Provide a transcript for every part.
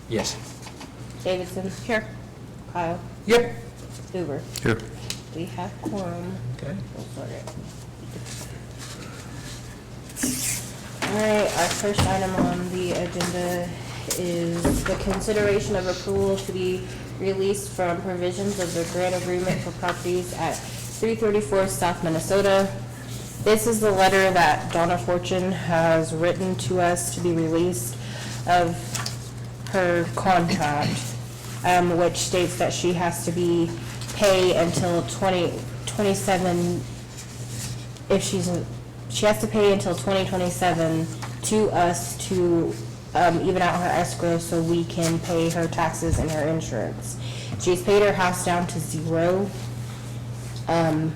Yes. Davidson. Here. Kyle. Yep. Hoover. Here. We have quorum. Okay. We'll start it. All right, our first item on the agenda is the consideration of approval to be released from provisions of the grant agreement for properties at 334 South Minnesota. This is the letter that Donna Fortune has written to us to be released of her contract, which states that she has to pay until 2027. She has to pay until 2027 to us to even out her escrow so we can pay her taxes and her insurance. She's paid her house down to zero. And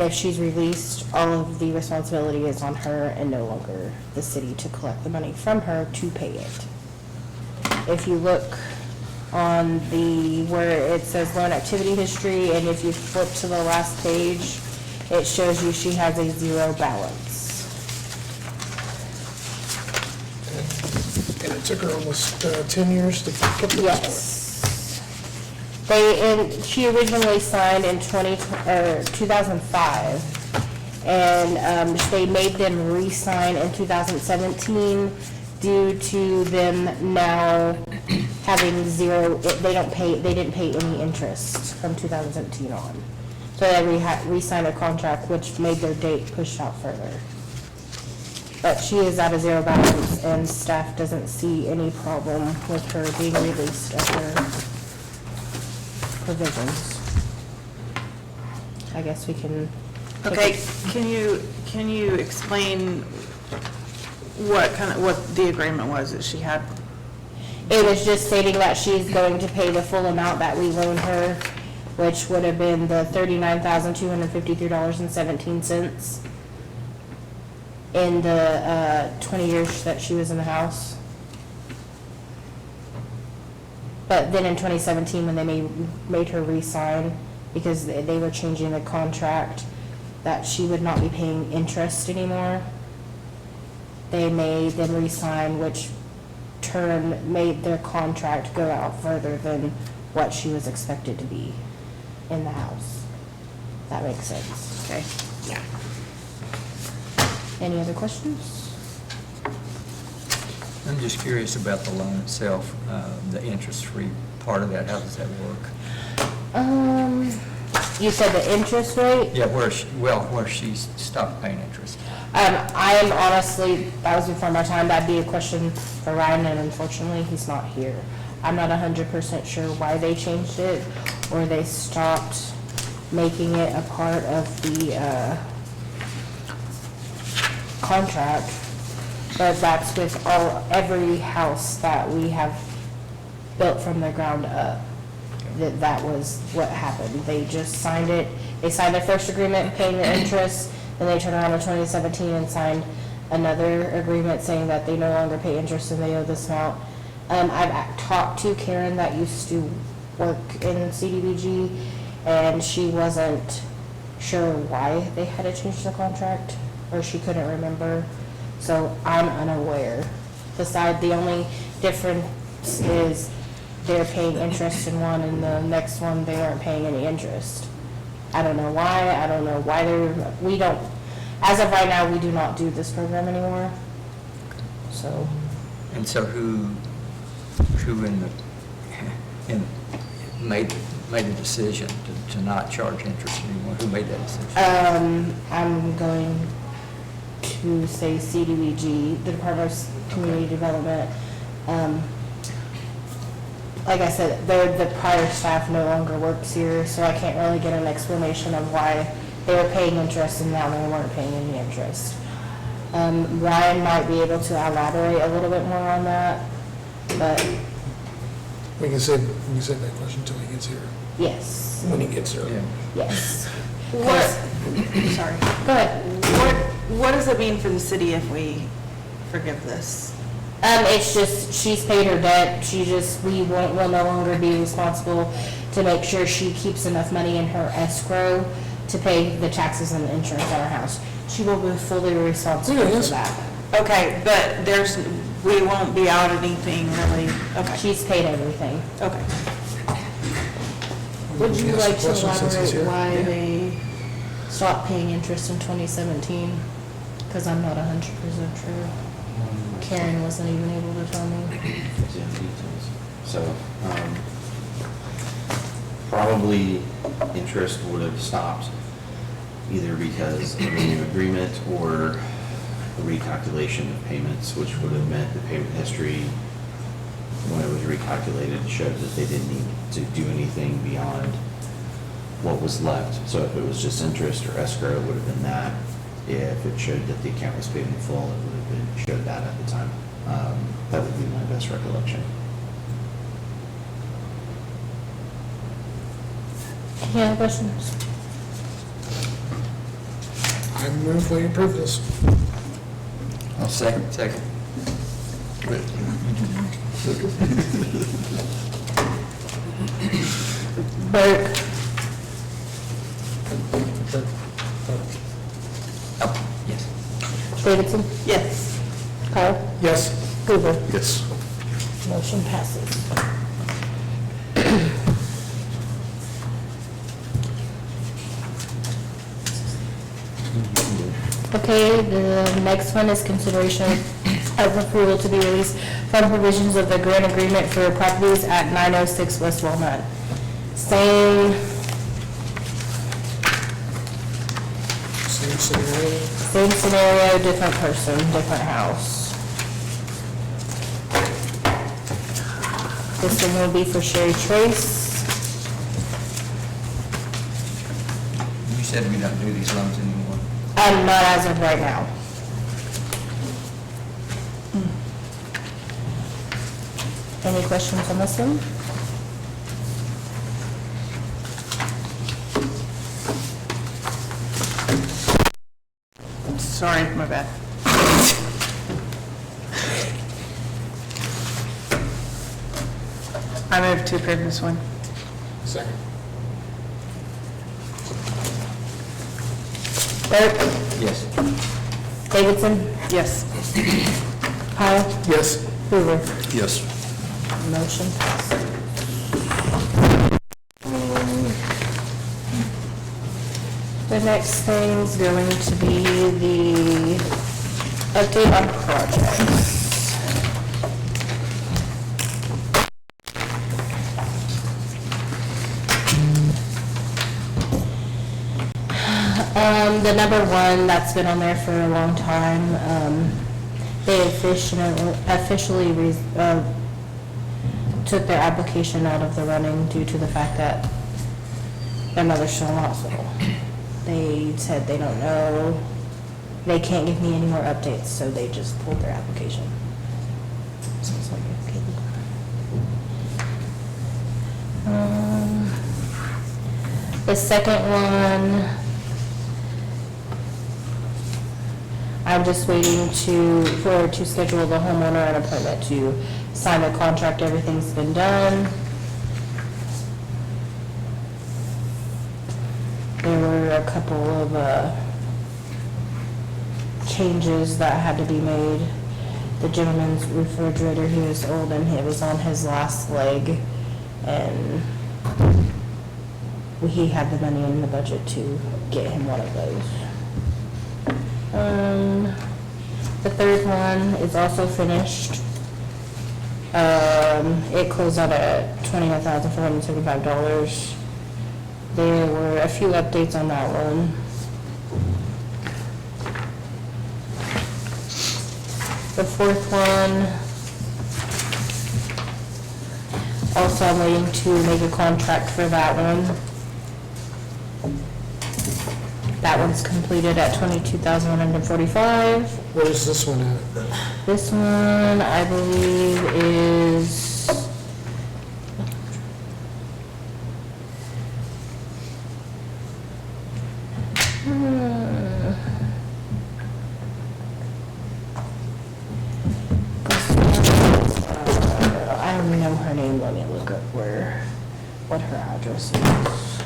if she's released, all of the responsibility is on her and no longer the city to collect the money from her to pay it. If you look on where it says loan activity history, and if you flip to the last page, it shows you she has a zero balance. And it took her almost 10 years to get this. Yes. She originally signed in 2005, and they made them re-sign in 2017 due to them now having zero. They didn't pay any interest from 2017 on, so they re-signed a contract, which made their date pushed out further. But she is at a zero balance, and staff doesn't see any problem with her being released of her provisions. I guess we can. Okay, can you explain what the agreement was that she had? It was just stating that she's going to pay the full amount that we loaned her, which would have been the $39,253.17 in the 20 years that she was in the house. But then in 2017, when they made her re-sign, because they were changing the contract, that she would not be paying interest anymore, they made them re-sign, which made their contract go out further than what she was expected to be in the house. That makes sense. Okay. Yeah. Any other questions? I'm just curious about the loan itself, the interest-free part of that. How does that work? You said the interest rate? Yeah, where she's stopped paying interest. I am honestly, that was before my time. That'd be a question for Ryan, and unfortunately, he's not here. I'm not 100% sure why they changed it, or they stopped making it a part of the contract. But that's with every house that we have built from the ground up. That was what happened. They just signed it. They signed their first agreement paying the interest, and they turned around in 2017 and signed another agreement saying that they no longer pay interest and they owe this amount. I've talked to Karen that used to work in CDBG, and she wasn't sure why they had to change the contract, or she couldn't remember. So I'm unaware. The only difference is they're paying interest in one, and the next one they aren't paying any interest. I don't know why. I don't know why we don't, as of right now, we do not do this program anymore. So. And so who made the decision to not charge interest anymore? Who made that decision? I'm going to say CDBG, the Department of Community Development. Like I said, the prior staff no longer works here, so I can't really get an explanation of why they were paying interest and now they weren't paying any interest. Ryan might be able to elaborate a little bit more on that, but We can save that question until he gets here, yes, when he gets here. Yeah. yes. Sorry. Go ahead. What does it mean for the city if we forgive this? It's just, she's paid her debt. We will no longer be responsible to make sure she keeps enough money in her escrow to pay the taxes and the insurance on her house. She will be fully responsible for that. Okay, but we won't be out anything really, okay, She's paid everything. okay. Would you Yes, like to questions since he's elaborate here? why Yeah. they stopped paying interest in 2017? Because I'm not 100% sure. Karen wasn't even able to tell me. Yeah, details. So, probably interest would have stopped either because of a new agreement or a recalculation of payments, which would have meant the payment history, when it was recalculated, showed that they didn't need to do anything beyond what was left. So if it was just interest or escrow, it would have been that. If it showed that the account was paid in full, it would have been, showed that at the time. That would be my best recollection. Any other questions? I move we approve this. I'll second. Second. Burke, Oh, yes. Davidson, Yes. Kyle, Yes. Hoover. Yes. Motion passes. Okay, the next one is consideration of approval to be released from provisions of the grant agreement for properties at 906 West Walnut. Same Same scenario. scenario, different person, different house. This one will be for Sherry Trace. You said we don't do these loans anymore. Not as of right now. Any questions on this one? Sorry, my bad. I move to approve this one. Second. Burke, Yes. Davidson, Yes. Kyle, Yes. Hoover. Yes. Motion passes. The next thing is going to be the update on projects. The number one that's been on there for a long time, they officially took their application out of the running due to the fact that their mother's still in the hospital. They said they don't know, they can't give me any more updates, so they just pulled their application. So it's like, okay. The second one, I'm just waiting to schedule the homeowner an appointment to sign the contract. Everything's been done. There were a couple of changes that had to be made. The gentleman's refrigerator, he was old and it was on his last leg, and he had the money in the budget to get him one of those. The third one is also finished. It closed out at $29,475. There were a few updates on that one. The fourth one, also I'm waiting to make a contract for that one. That one's completed at $22,145. What is this one at? This one, I believe, is I don't know her name. Let me look up what her address is.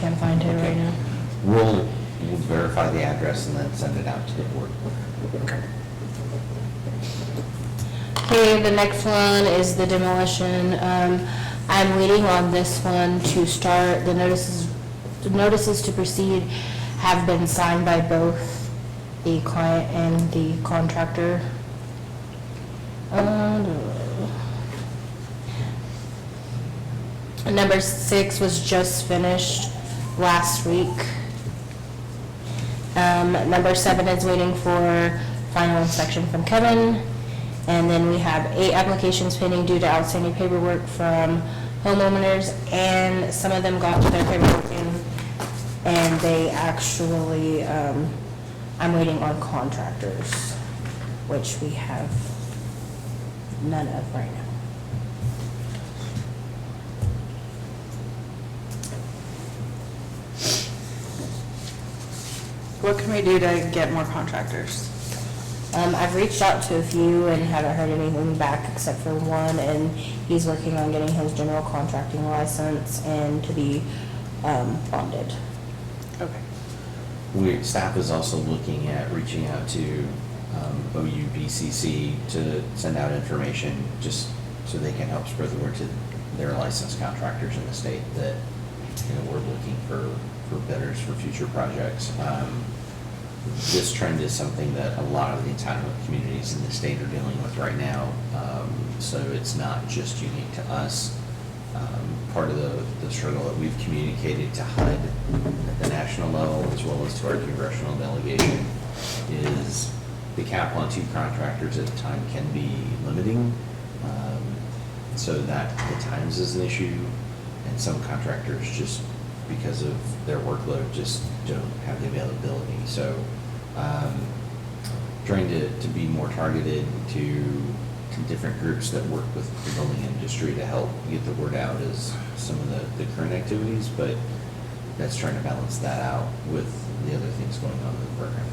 can't find it right now. We'll verify the address and then send it out to the board. Okay. Okay, the next one is the demolition. I'm waiting on this one to start. The notices to proceed have been signed by both the client and the contractor. Number 6 was just finished last week. Number 7 is waiting for final inspection from Kevin. And then we have 8 applications pending due to outstanding paperwork from homeowners, and some of them got to their paperwork in, and they actually, I'm waiting on contractors, which we have none of right now. What can we do to get more contractors? I've reached out to a few and haven't heard anything back except for one, and he's working on getting his general contracting license and to be bonded. Okay. Staff is also looking at reaching out to OUBCC to send out information, just so they can help spread the word to their licensed contractors in the state that, we're looking for bidders for future projects. This trend is something that a lot of the entitlement communities in the state are dealing with right now. So it's not just unique to us. Part of the struggle that we've communicated to HUD at the national level, as well as to our congressional delegation, is the cap on 2 contractors at a time can be limiting. So that at times is an issue, and some contractors just, because of their workload, just don't have the availability. So trying to be more targeted to different groups that work with the building industry to help get the word out is some of the current activities, but that's trying to balance that out with the other things going on in the program.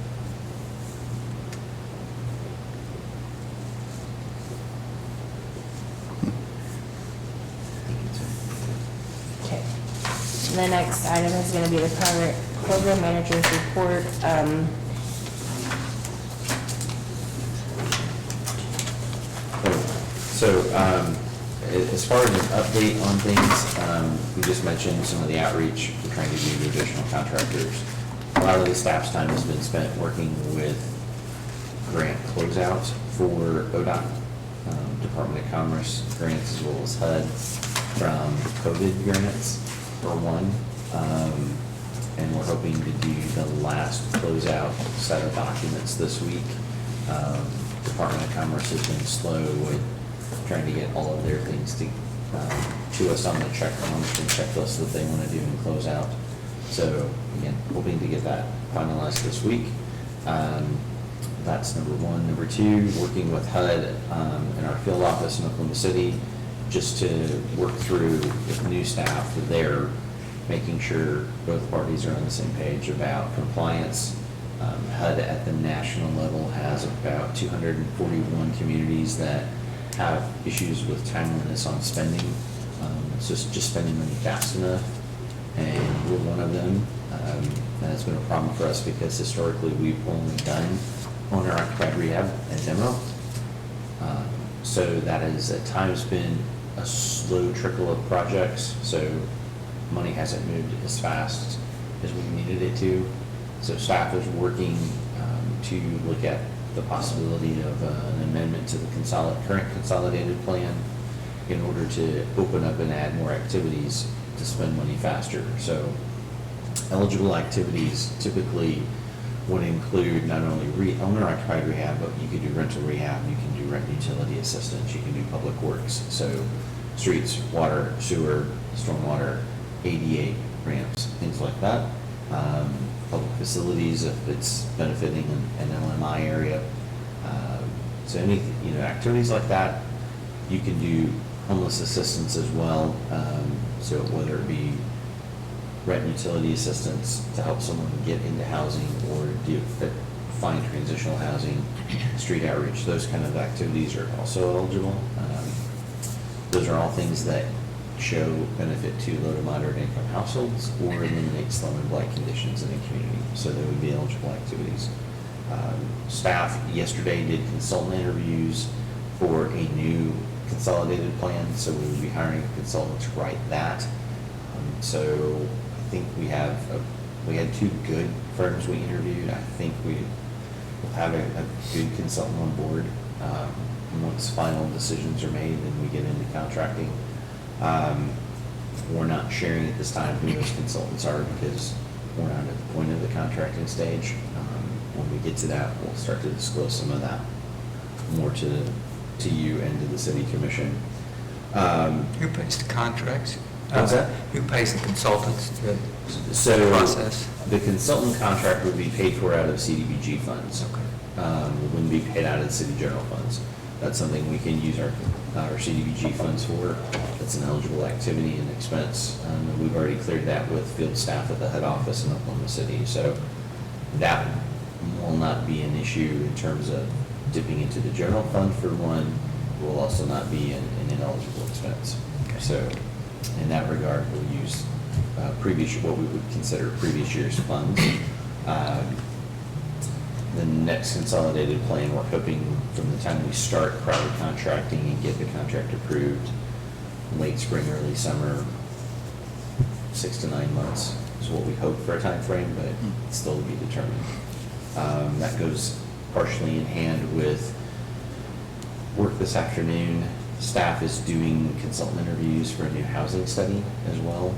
Okay. The next item is going to be the program manager's report. So, as far as an update on things, we just mentioned some of the outreach we're trying to do to additional contractors. A lot of the staff's time has been spent working with grant closeouts for ODOT, Department of Commerce grants, as well as HUD from COVID grants for one. And we're hoping to do the last closeout set of documents this week. Department of Commerce has been slow with trying to get all of their things to us on the checklist that they want to do and close out. So again, hoping to get that finalized this week. That's number 1. Number 2, working with HUD in our field office in Oklahoma City, just to work through with new staff there, making sure both parties are on the same page about compliance. HUD at the national level has about 241 communities that have issues with timeliness on spending. It's just spending money fast enough, and we're one of them. And it's been a problem for us because historically we've only done owner-occupied rehab and demo. So that has at times been a slow trickle of projects, so money hasn't moved as fast as we needed it to. So staff is working to look at the possibility of an amendment to the current consolidated plan in order to open up and add more activities to spend money faster. So eligible activities typically would include not only owner-occupied rehab, but you could do rental rehab, you can do rent utility assistance, you can do public works. So streets, water, sewer, stormwater, ADA ramps, things like that. Public facilities, if it's benefiting an LMI area. So any activities like that, you can do homeless assistance as well. So whether it be rent utility assistance to help someone get into housing, or find transitional housing, street outreach, those kind of activities are also eligible. Those are all things that show benefit to low to moderate income households or eliminate slum and blight conditions in the community. So they would be eligible activities. Staff yesterday did consultant interviews for a new consolidated plan, so we will be hiring a consultant to write that. So I think we had 2 good firms we interviewed. I think we will have a good consultant on board. Once final decisions are made and we get into contracting. We're not sharing at this time who those consultants are because we're not at the point of the contracting stage. When we get to that, we'll start to disclose some of that more to you and to the city commission. Who pays the contracts? What's that? Who pays the consultants to So process? the consultant contract would be paid for out of CDBG funds. Okay. It wouldn't be paid out of the city general funds. That's something we can use our CDBG funds for. That's an eligible activity and expense. And we've already cleared that with field staff at the head office in Oklahoma City. So that will not be an issue in terms of dipping into the general fund for one. It will also not be an ineligible expense. So in that regard, we'll use what we would consider previous year's funds. The next consolidated plan, we're hoping from the time we start private contracting and get the contract approved, late spring, early summer, 6 to 9 months is what we hope for a time frame, but it's still to be determined. That goes partially in hand with work this afternoon. Staff is doing consultant interviews for a new housing study as well.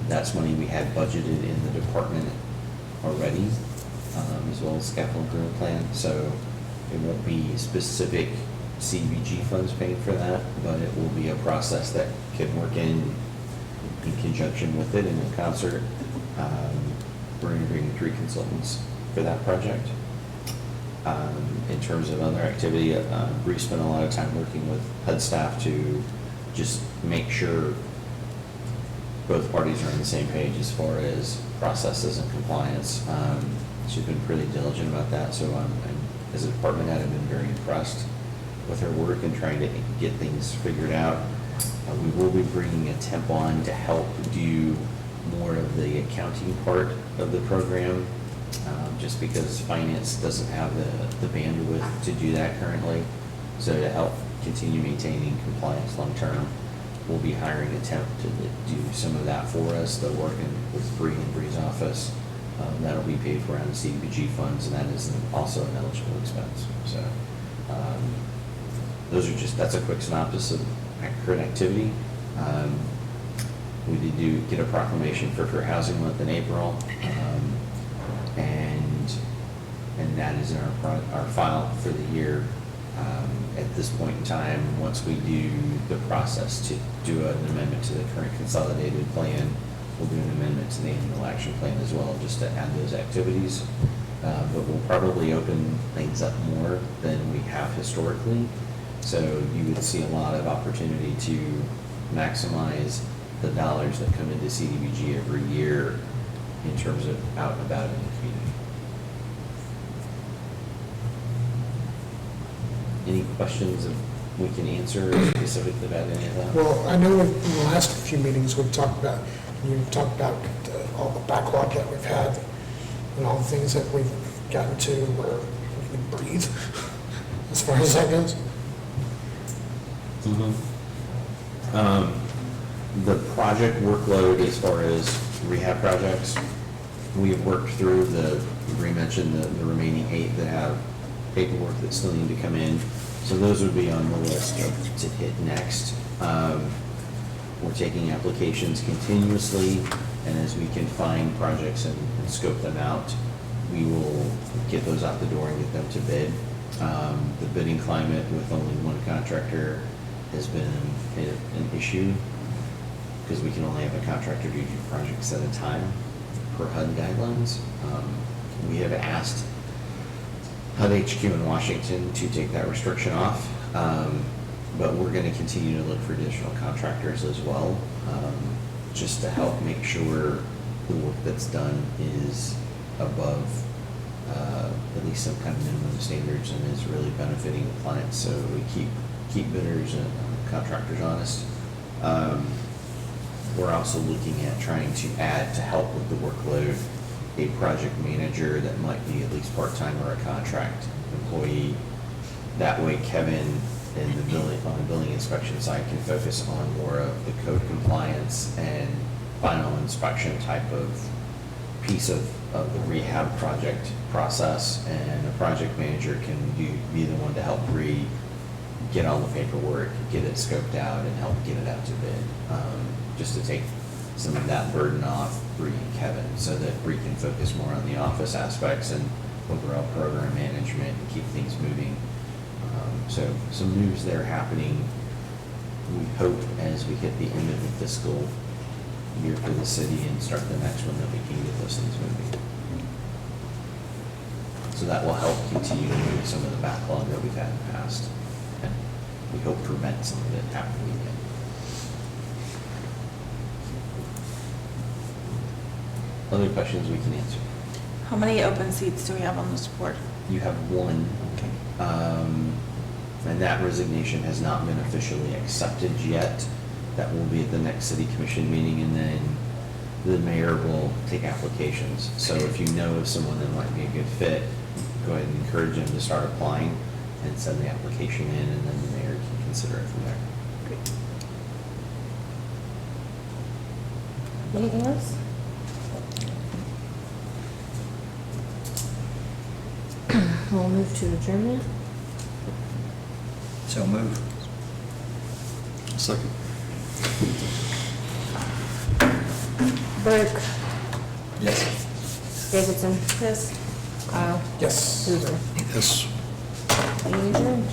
That's money we had budgeted in the department already, as well as capital improvement plan. So it won't be specific CDBG funds paying for that, but it will be a process that can work in conjunction with it and in concert. We're interviewing 3 consultants for that project. In terms of other activity, Bruce spent a lot of time working with HUD staff to just make sure both parties are on the same page as far as processes and compliance. She's been pretty diligent about that, so as a department head, I've been very impressed with her work and trying to get things figured out. We will be bringing a temp on to help do more of the accounting part of the program, just because finance doesn't have the bandwidth to do that currently. So to help continue maintaining compliance long-term, we'll be hiring a temp to do some of that for us. They'll work with Bree and Bree's office. That'll be paid for out of CDBG funds, and that is also an eligible expense. So that's a quick synopsis of current activity. We did get a proclamation for Fair Housing Month in April, and that is in our file for the year. At this point in time, once we do the process to do an amendment to the current consolidated plan, we'll do an amendment to the annual action plan as well, just to add those activities. But we'll probably open things up more than we have historically. So you would see a lot of opportunity to maximize the dollars that come into CDBG every year in terms of out and about in the community. Any questions that we can answer specifically about any of that? Well, I know in the last few meetings you've talked about all the backlog that we've had and all the things that we've gotten to where we can breathe, as far as that goes. The project workload as far as rehab projects, we've worked through Bree mentioned the remaining 8 that have paperwork that still need to come in. So those would be on the list to hit next. We're taking applications continuously, and as we can find projects and scope them out, we will get those out the door and get them to bid. The bidding climate with only one contractor has been an issue because we can only have a contractor do 2 projects at a time per HUD guidelines. We have asked HUD HQ in Washington to take that restriction off, but we're going to continue to look for additional contractors as well, just to help make sure the work that's done is above at least some kind of minimum standards and is really benefiting the clients. So we keep bidders and contractors honest. We're also looking at trying to add, to help with the workload, a project manager that might be at least part-time or a contract employee. That way Kevin and the building, on the building inspection side, can focus on more of the code compliance and final inspection type of piece of the rehab project process. And a project manager can be the one to help get all the paperwork, get it scoped out, and help get it out to bid. Just to take some of that burden off Bree and Kevin, so that Bree can focus more on the office aspects and overall program management and keep things moving. So some moves there happening. We hope as we hit the end of the fiscal year for the city and start the next one, that we can get those things moving. So that will help continue to move some of the backlog that we've had in the past. And we hope prevent some of it happening again. Other questions we can answer? How many open seats do we have on this board? You have one, and that resignation has not been officially accepted yet. That will be at the next city commission meeting, and then the mayor will take applications. So if you know of someone that might be a good fit, go ahead and encourage them to start applying and send the application in, and then the mayor can consider it from there. Anything else? We'll move to adjournment. So move. Second. Burke, Yes. Davidson, Yes. Kyle, Yes. Hoover. Yes. Meeting adjourned.